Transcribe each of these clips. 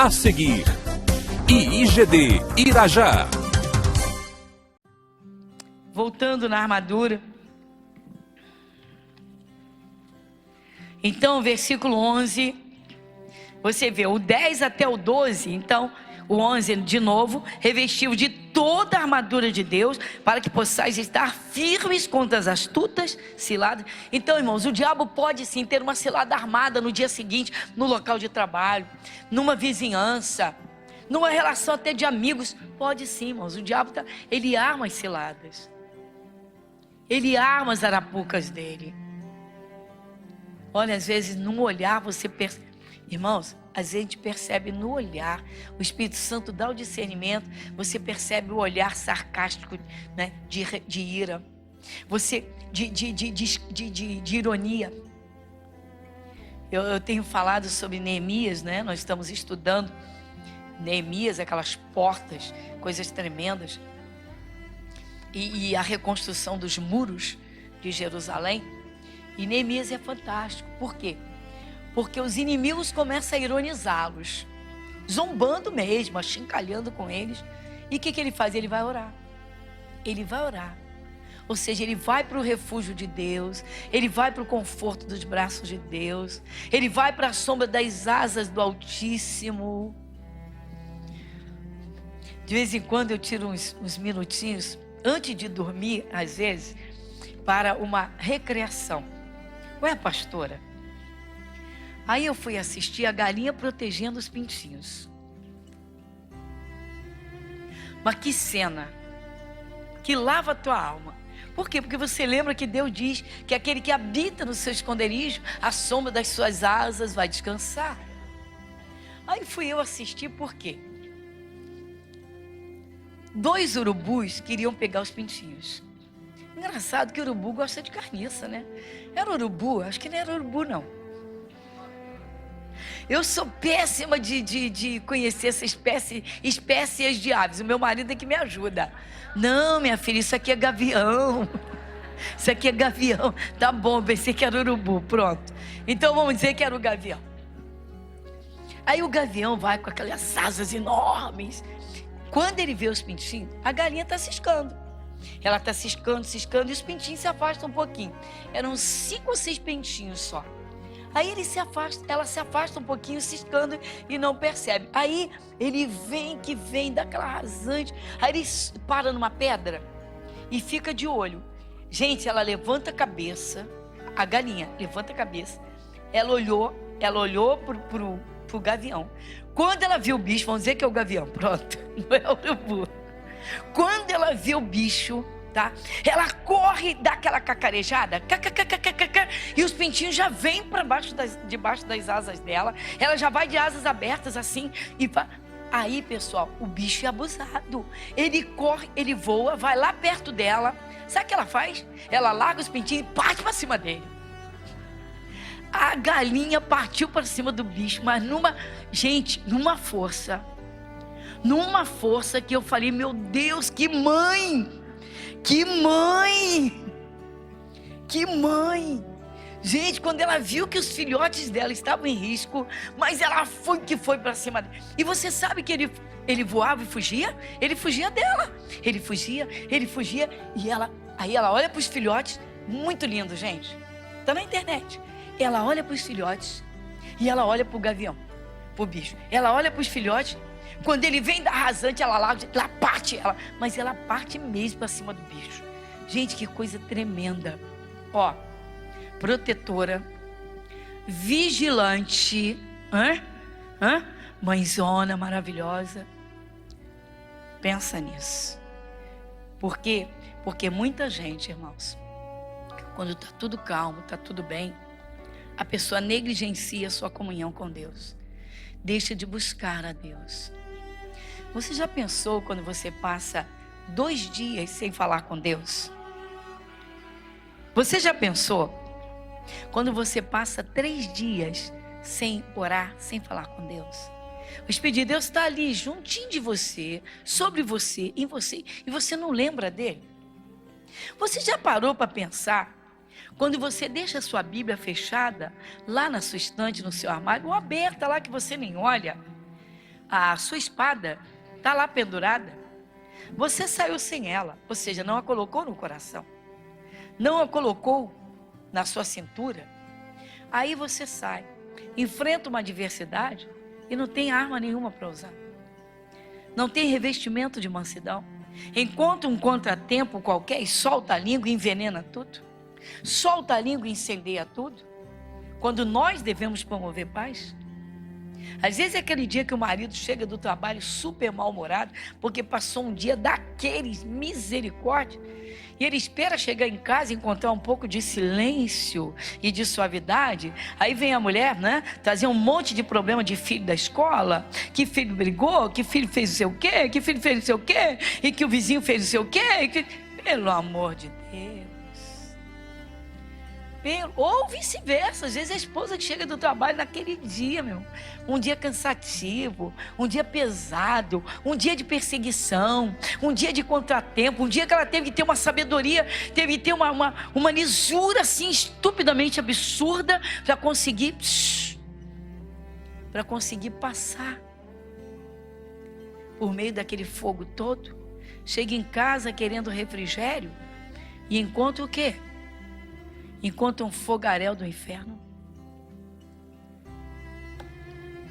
A seguir, IIGD Irajá. Voltando na armadura. Então, versículo 11, você vê o 10 até o 12, então, o 11 de novo, revestiu de toda a armadura de Deus, para que possais estar firmes contra as astutas ciladas. Então, irmãos, o diabo pode sim ter uma cilada armada no dia seguinte, no local de trabalho, numa vizinhança, numa relação até de amigos. Pode sim, irmãos, o diabo ele arma as ciladas, ele arma as arapucas dele. Olha, às vezes no olhar você percebe, irmãos, a gente percebe no olhar, o Espírito Santo dá o discernimento, você percebe o olhar sarcástico, né, de ira, você, de ironia. Eu tenho falado sobre Neemias, né? Nós estamos estudando Neemias, aquelas portas, coisas tremendas, e a reconstrução dos muros de Jerusalém. E Neemias é fantástico. Por quê? Porque os inimigos começam a ironizá-los, zombando mesmo, achincalhando com eles. E o que ele faz? Ele vai orar. Ele vai orar. Ou seja, ele vai para o refúgio de Deus, ele vai para o conforto dos braços de Deus, ele vai para a sombra das asas do Altíssimo. De vez em quando eu tiro uns minutinhos, antes de dormir, às vezes, para uma recreação. Ué, pastora? Aí eu fui assistir a galinha protegendo os pintinhos. Mas que cena, que lava a tua alma. Por quê? Porque você lembra que Deus diz que aquele que habita no seu esconderijo, à sombra das suas asas, vai descansar. Aí fui eu assistir, por quê? 2 urubus queriam pegar os pintinhos. Engraçado que o urubu gosta de carniça, né? Era urubu? Acho que não era urubu, não. Eu sou péssima de conhecer essa espécies de aves. O meu marido é que me ajuda. Não, minha filha, isso aqui é gavião. Isso aqui é gavião. Tá bom, pensei que era urubu, pronto. Então vamos dizer que era o gavião. Aí o gavião vai com aquelas asas enormes. Quando ele vê os pintinhos, a galinha está ciscando. Ela está ciscando, e os pintinhos se afastam um pouquinho. Eram 5 ou 6 pintinhos só. Aí ela se afasta um pouquinho, ciscando e não percebe. Aí ele vem daquela rasante. Aí ele para numa pedra e fica de olho. Gente, ela levanta a cabeça, a galinha levanta a cabeça. Ela olhou pro gavião. Quando ela viu o bicho, vamos dizer que é o gavião, pronto, não é o urubu. Quando ela vê o bicho, tá? Ela corre, dá aquela cacarejada, e os pintinhos já vêm para debaixo das asas dela. Ela já vai de asas abertas assim e vai. Aí, pessoal, o bicho é abusado. Ele corre, ele voa, vai lá perto dela. Sabe o que ela faz? Ela larga os pintinhos e parte para cima dele. A galinha partiu para cima do bicho, mas numa força que eu falei, meu Deus, que mãe! Que mãe! Que mãe! Gente, quando ela viu que os filhotes dela estavam em risco, mas ela foi para cima dele. E você sabe que ele voava e fugia? Ele fugia dela. Ele fugia. E aí ela olha para os filhotes, muito lindo, gente. Está na internet. Ela olha para os filhotes e ela olha para o gavião, para o bicho. Ela olha para os filhotes. Quando ele vem da rasante, ela parte ela. Mas ela parte mesmo para cima do bicho. Gente, que coisa tremenda. Ó, protetora, vigilante, mãezona maravilhosa. Pensa nisso. Por quê? Porque muita gente, irmãos, quando está tudo calmo, está tudo bem, a pessoa negligencia a sua comunhão com Deus. Deixa de buscar a Deus. Você já pensou quando você passa 2 dias sem falar com Deus? Você já pensou quando você passa 3 dias sem orar, sem falar com Deus? O Espírito de Deus está ali, juntinho de você, sobre você, em você, e você não lembra dele? Você já parou para pensar, quando você deixa a sua Bíblia fechada, lá na sua estante, no seu armário, ou aberta lá que você nem olha, a sua espada está lá pendurada. Você saiu sem ela, ou seja, não a colocou no coração, não a colocou na sua cintura. Aí você sai, enfrenta uma adversidade e não tem arma nenhuma para usar. Não tem revestimento de mansidão. Encontra um contratempo qualquer e solta a língua e envenena tudo. Solta a língua e incendeia tudo. Quando nós devemos promover paz. Às vezes é aquele dia que o marido chega do trabalho super mal-humorado, porque passou um dia daqueles, misericórdia, e ele espera chegar em casa e encontrar um pouco de silêncio e de suavidade. Aí vem a mulher, né, trazer um monte de problema de filho da escola, que filho brigou, que filho fez não sei o quê, que filho fez não sei o quê, e que o vizinho fez não sei o quê, pelo amor de Deus. Ou vice-versa, às vezes a esposa que chega do trabalho naquele dia, um dia cansativo, um dia pesado, um dia de perseguição, um dia de contratempo, um dia que ela teve que ter uma sabedoria, teve que ter uma lisura assim estupidamente absurda para conseguir passar por meio daquele fogo todo. Chega em casa querendo refrigério e encontra o quê? Encontra um fogaréu do inferno.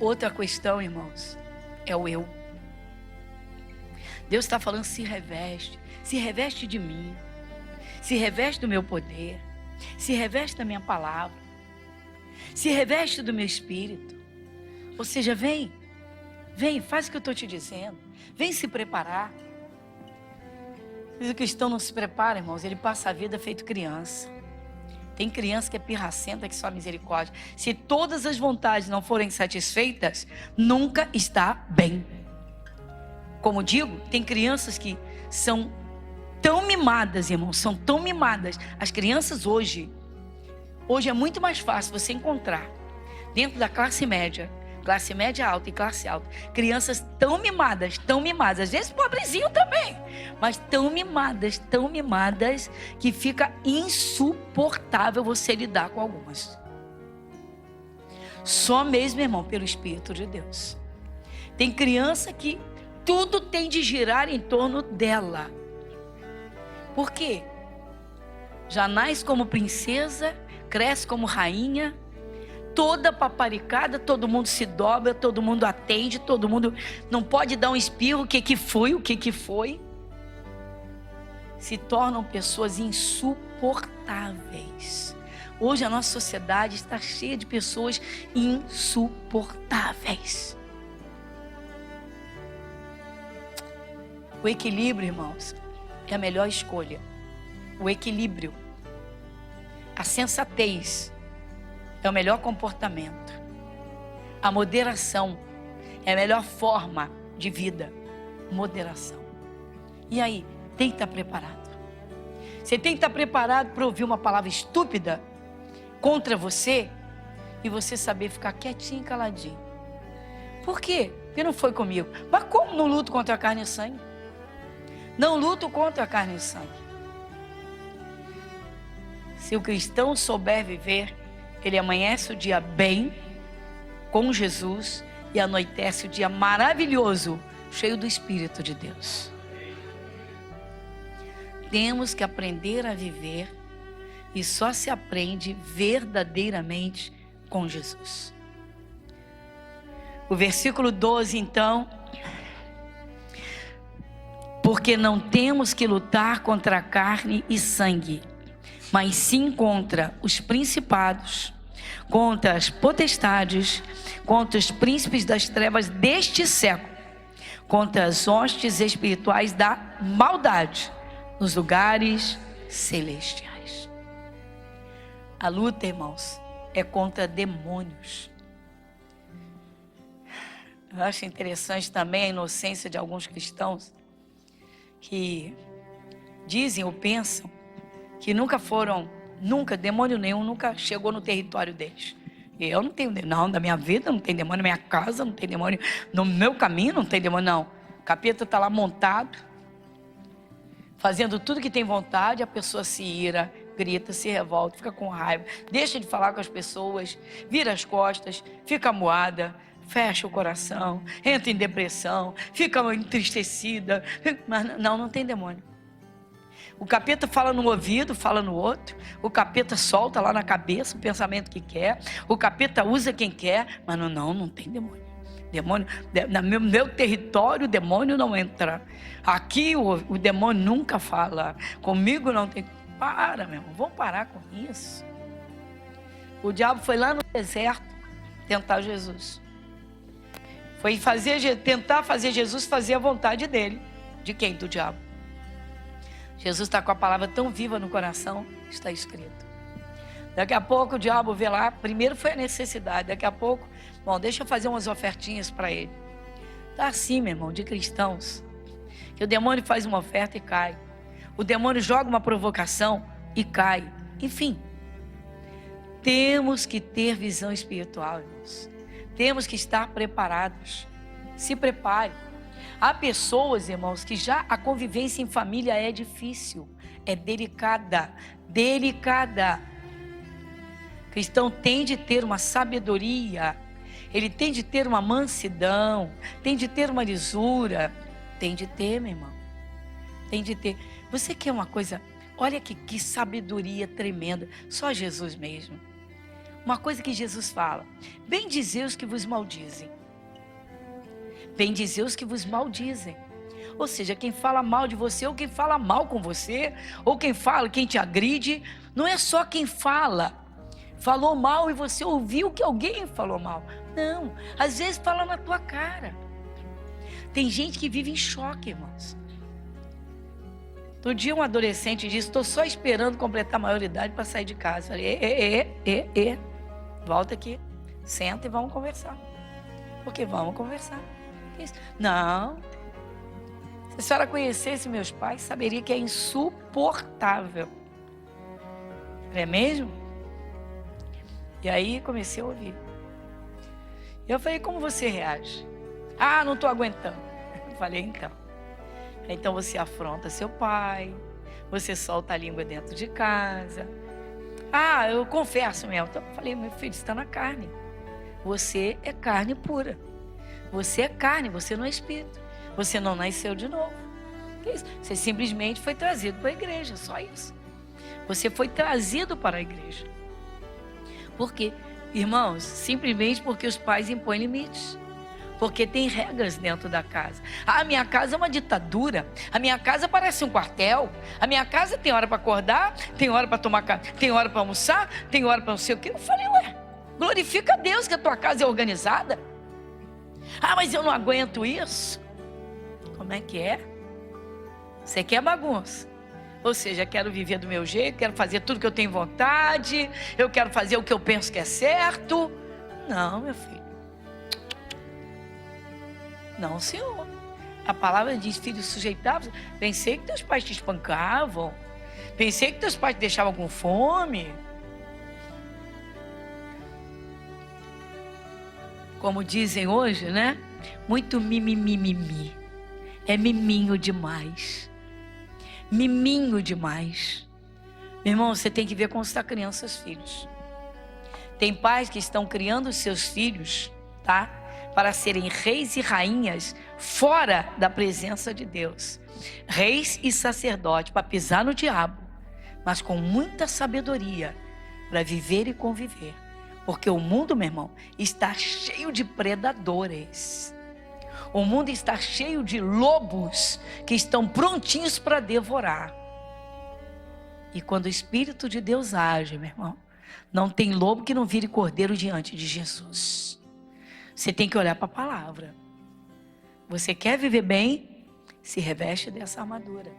Outra questão, irmãos, é o eu. Deus está falando: se reveste de mim, se reveste do meu poder, se reveste da minha palavra, se reveste do meu espírito. Ou seja, vem, faz o que eu estou te dizendo, vem se preparar. Mas o cristão não se prepara, irmãos, ele passa a vida feito criança. Tem criança que é pirracenta, que só misericórdia. Se todas as vontades não forem satisfeitas, nunca está bem. Como digo, tem crianças que são tão mimadas, irmãos, são tão mimadas. As crianças hoje é muito mais fácil você encontrar dentro da classe média alta e classe alta, crianças tão mimadas, às vezes pobrezinho também, mas tão mimadas, que fica insuportável você lidar com algumas. Só mesmo, irmão, pelo Espírito de Deus. Tem criança que tudo tem de girar em torno dela. Por quê? Já nasce como princesa, cresce como rainha, toda paparicada, todo mundo se dobra, todo mundo atende, todo mundo não pode dar um espirro, o que foi. Se tornam pessoas insuportáveis. Hoje a nossa sociedade está cheia de pessoas insuportáveis. O equilíbrio, irmãos, é a melhor escolha. O equilíbrio, a sensatez é o melhor comportamento. A moderação é a melhor forma de vida. Moderação. E aí, tem que estar preparado. Você tem que estar preparado para ouvir uma palavra estúpida contra você e você saber ficar quietinho e caladinho. Por quê? Porque não foi comigo. Mas como não luto contra a carne e sangue? Não luto contra a carne e sangue. Se o cristão souber viver, ele amanhece o dia bem, com Jesus, e anoitece o dia maravilhoso, cheio do Espírito de Deus. Temos que aprender a viver, e só se aprende verdadeiramente com Jesus. O versículo 12, então: porque não temos que lutar contra a carne e sangue, mas sim contra os principados, contra as potestades, contra os príncipes das trevas deste século, contra as hostes espirituais da maldade nos lugares celestiais. A luta, irmãos, é contra demônios. Eu acho interessante também a inocência de alguns cristãos que dizem ou pensam que demônio nenhum nunca chegou no território deles. Eu não tenho, não, da minha vida não tem demônio, na minha casa não tem demônio, no meu caminho não tem demônio, não. O capeta está lá montado, fazendo tudo que tem vontade, a pessoa se ira, grita, se revolta, fica com raiva, deixa de falar com as pessoas, vira as costas, fica moada, fecha o coração, entra em depressão, fica entristecida. Mas não tem demônio. O capeta fala no ouvido, fala no outro. O capeta solta lá na cabeça o pensamento que quer. O capeta usa quem quer, mas não tem demônio. Demônio, no meu território o demônio não entra. Aqui o demônio nunca fala. Comigo não tem. Para, meu irmão, vamos parar com isso. O diabo foi lá no deserto tentar Jesus. Foi tentar fazer Jesus fazer a vontade dele. De quem? Do diabo. Jesus está com a palavra tão viva no coração, está escrito. Daqui a pouco o diabo vê lá, primeiro foi a necessidade, daqui a pouco, bom, deixa eu fazer umas ofertinhas para ele. Está assim, meu irmão, de cristãos, que o demônio faz uma oferta e cai. O demônio joga uma provocação e cai. Enfim, temos que ter visão espiritual, irmãos. Temos que estar preparados. Se prepare. Há pessoas, irmãos, que já a convivência em família é difícil, é delicada. O cristão tem de ter uma sabedoria, ele tem de ter uma mansidão, tem de ter uma lisura, tem de ter, meu irmão, tem de ter. Você quer uma coisa, olha que sabedoria tremenda, só Jesus mesmo. Uma coisa que Jesus fala: bendizei os que vos maldizem. Bendizei os que vos maldizem. Ou seja, quem fala mal de você, ou quem fala mal com você, ou quem te agride, não é só quem falou mal e você ouviu que alguém falou mal. Não, às vezes fala na tua cara. Tem gente que vive em choque, irmãos. Outro dia um adolescente disse: estou só esperando completar a maioridade para sair de casa. Eu falei, volta aqui, senta e vamos conversar. Porque vamos conversar. Não, se a senhora conhecesse meus pais, saberia que é insuportável. É mesmo? E aí comecei a ouvir. Eu falei: como você reage? Ah, não estou aguentando. Eu falei: então você afronta seu pai, você solta a língua dentro de casa. Ah, eu confesso mesmo. Então eu falei: meu filho, está na carne. Você é carne pura. Você é carne, você não é espírito. Você não nasceu de novo. Que isso? Você simplesmente foi trazido para a igreja, só isso. Você foi trazido para a igreja. Por quê? Irmãos, simplesmente porque os pais impõem limites. Porque tem regras dentro da casa. Ah, a minha casa é uma ditadura. A minha casa parece um quartel. A minha casa tem hora para acordar, tem hora para tomar café, tem hora para almoçar, tem hora para não sei o quê. Eu falei: glorifica a Deus que a tua casa é organizada. Ah, mas eu não aguento isso. Como é que é? Você quer bagunça? Ou seja, quero viver do meu jeito, quero fazer tudo que eu tenho vontade, eu quero fazer o que eu penso que é certo. Não, meu filho. Não, senhor. A palavra diz: filho, sujeitava. Pensei que teus pais te espancavam. Pensei que teus pais te deixavam com fome. Como dizem hoje, né? Muito mimimi. É miminho demais. Miminho demais. Meu irmão, você tem que ver como você está criando seus filhos. Tem pais que estão criando os seus filhos, tá? Para serem reis e rainhas fora da presença de Deus. Reis e sacerdotes para pisar no diabo, mas com muita sabedoria para viver e conviver. Porque o mundo, meu irmão, está cheio de predadores. O mundo está cheio de lobos que estão prontinhos para devorar. E quando o Espírito de Deus age, meu irmão, não tem lobo que não vire cordeiro diante de Jesus. Você tem que olhar para a palavra. Você quer viver bem? Se reveste dessa armadura.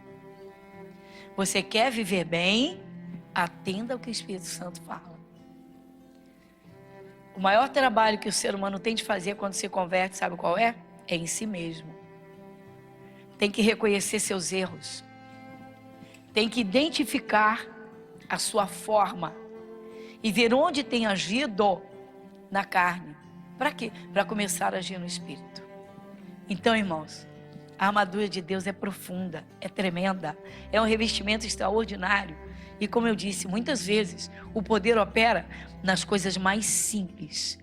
Você quer viver bem? Atenda ao que o Espírito Santo fala. O maior trabalho que o ser humano tem de fazer quando se converte, sabe qual é? É em si mesmo. Tem que reconhecer seus erros. Tem que identificar a sua forma e ver onde tem agido na carne. Para quê? Para começar a agir no Espírito. Então, irmãos, a armadura de Deus é profunda, é tremenda, é um revestimento extraordinário. E como eu disse, muitas vezes o poder opera nas coisas mais simples.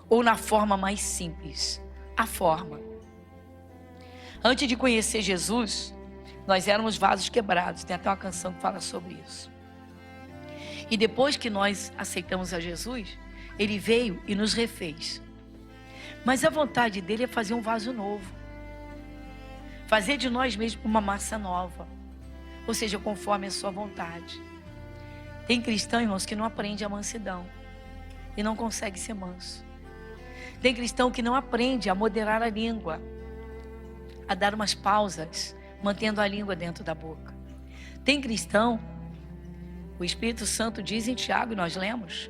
ou na forma mais simples? A forma. Antes de conhecer Jesus, nós éramos vasos quebrados. Tem até uma canção que fala sobre isso. E depois que nós aceitamos a Jesus, Ele veio e nos refez. Mas a vontade dele é fazer um vaso novo. Fazer de nós mesmos uma massa nova. Ou seja, conforme a sua vontade. Tem cristão, irmãos, que não aprende a mansidão. E não consegue ser manso. Tem cristão que não aprende a moderar a língua. A dar umas pausas, mantendo a língua dentro da boca. Tem cristão, o Espírito Santo diz em Tiago, e nós lemos,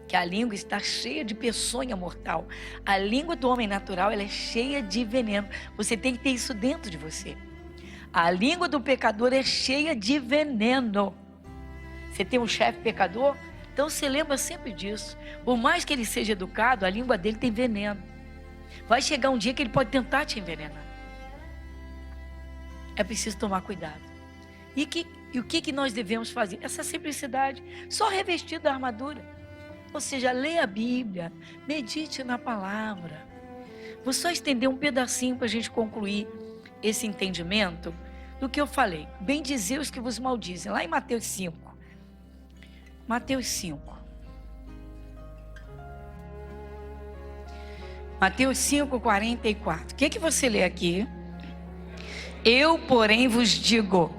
que a língua está cheia de peçonha mortal. A língua do homem natural, ela é cheia de veneno. Você tem que ter isso dentro de você. A língua do pecador é cheia de veneno. Você tem um chefe pecador? Então você lembra sempre disso. Por mais que ele seja educado, a língua dele tem veneno. Vai chegar um dia que ele pode tentar te envenenar. É preciso tomar cuidado. E o que nós devemos fazer? Essa simplicidade, só revestir da armadura. Ou seja, leia a Bíblia, medite na palavra. Vou só estender um pedacinho para a gente concluir esse entendimento do que eu falei. Bendizei os que vos maldizem, lá em Mateus 5. Mateus 5. Mateus 5, 44. O que você lê aqui? Eu, porém, vos digo.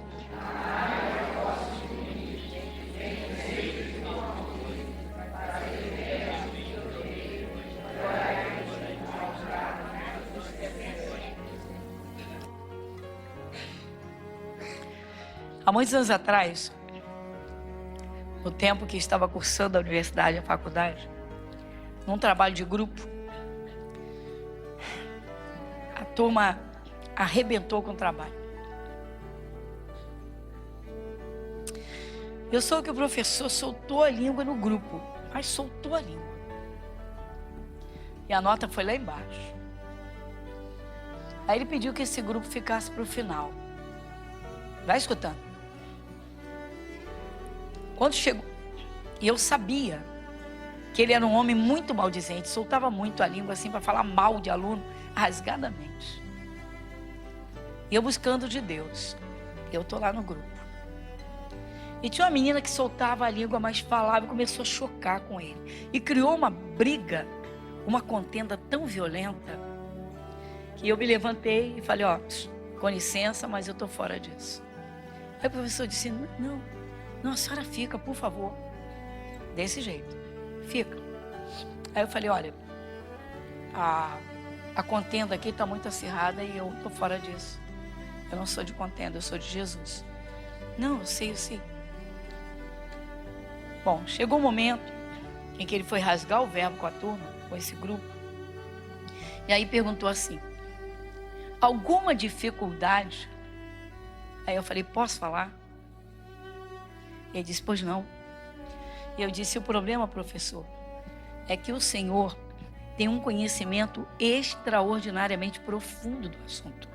Há muitos anos atrás, no tempo que estava cursando a universidade, a faculdade, num trabalho de grupo, a turma arrebentou com o trabalho. Eu soube que o professor soltou a língua no grupo, mas soltou a língua. E a nota foi lá embaixo. Aí ele pediu que esse grupo ficasse para o final. Vai escutando. Quando chegou, e eu sabia que ele era um homem muito maldizente, soltava muito a língua assim para falar mal de aluno, rasgadamente. E eu buscando de Deus. Eu estou lá no grupo. E tinha uma menina que soltava a língua, mas falava e começou a chocar com ele. E criou uma briga, uma contenda tão violenta, que eu me levantei e falei, ó, com licença, mas eu estou fora disso. Aí o professor disse, não, a senhora fica, por favor. Desse jeito, fica. Aí eu falei, olha, a contenda aqui está muito acirrada e eu estou fora disso. Eu não sou de contenda, eu sou de Jesus. Não, eu sei. Bom, chegou um momento em que ele foi rasgar o verbo com a turma, com esse grupo. E aí perguntou assim, alguma dificuldade? Aí eu falei, posso falar? Ele disse, pois não. E eu disse, o problema, professor, é que o Senhor tem um conhecimento extraordinariamente profundo do assunto.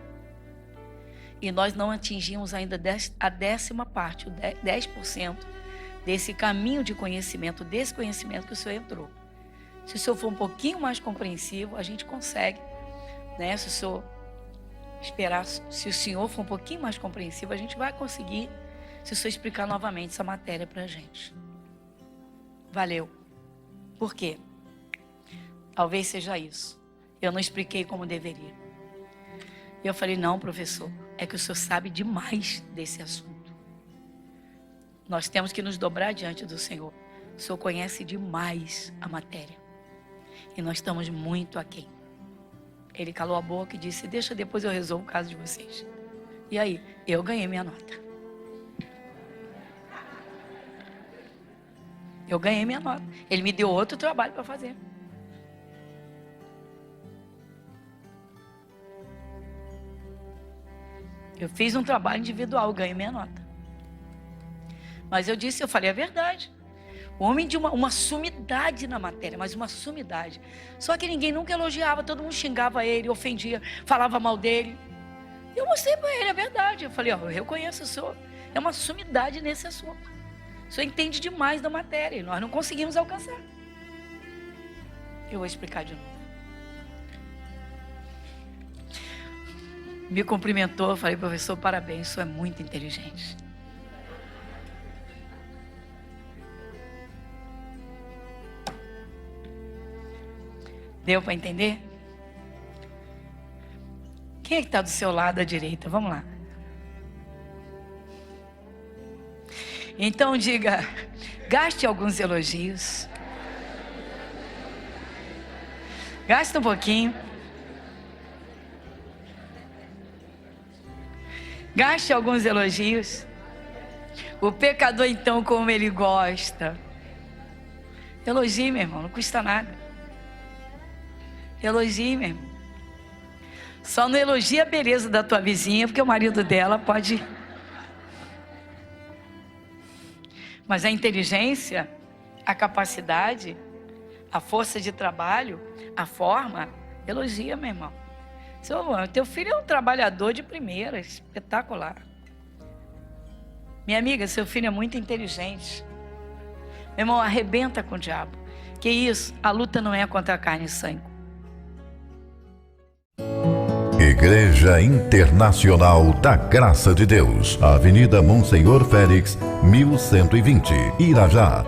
E nós não atingimos ainda a 10ª parte, o 10% desse caminho de conhecimento, desse conhecimento que o Senhor entrou. Se o Senhor for um pouquinho mais compreensivo, a gente consegue, né? Se o Senhor esperar, se o Senhor for um pouquinho mais compreensivo, a gente vai conseguir, se o Senhor explicar novamente essa matéria para a gente. Valeu. Por quê? Talvez seja isso. Eu não expliquei como deveria. E eu falei, não, professor, é que o senhor sabe demais desse assunto. Nós temos que nos dobrar diante do Senhor. O Senhor conhece demais a matéria. E nós estamos muito aquém. Ele calou a boca e disse, deixa, depois eu resolvo o caso de vocês. E aí, eu ganhei minha nota. Eu ganhei minha nota. Ele me deu outro trabalho para fazer. Eu fiz um trabalho individual, ganhei minha nota. Mas eu falei a verdade. O homem de uma sumidade na matéria, mas uma sumidade. Só que ninguém nunca elogiava, todo mundo xingava ele, ofendia, falava mal dele. Eu mostrei para ele a verdade. Eu falei, ó, eu reconheço o senhor. É uma sumidade nesse assunto. O senhor entende demais da matéria e nós não conseguimos alcançar. Eu vou explicar de novo. Me cumprimentou, falei, professor, parabéns, o senhor é muito inteligente. Deu para entender? Quem é que está do seu lado à direita? Vamos lá. Então diga, gaste alguns elogios. Gaste um pouquinho. Gaste alguns elogios. O pecador, então, como ele gosta. Elogie, meu irmão, não custa nada. Elogie, meu irmão. Só não elogia a beleza da tua vizinha, porque o marido dela pode. Mas a inteligência, a capacidade, a força de trabalho, a forma, elogia, meu irmão. Teu filho é um trabalhador de primeira, espetacular. Minha amiga, seu filho é muito inteligente. Meu irmão, arrebenta com o diabo. Que isso? A luta não é contra a carne e sangue. Igreja Internacional da Graça de Deus, Avenida Monsenhor Félix, 1120, Irajá.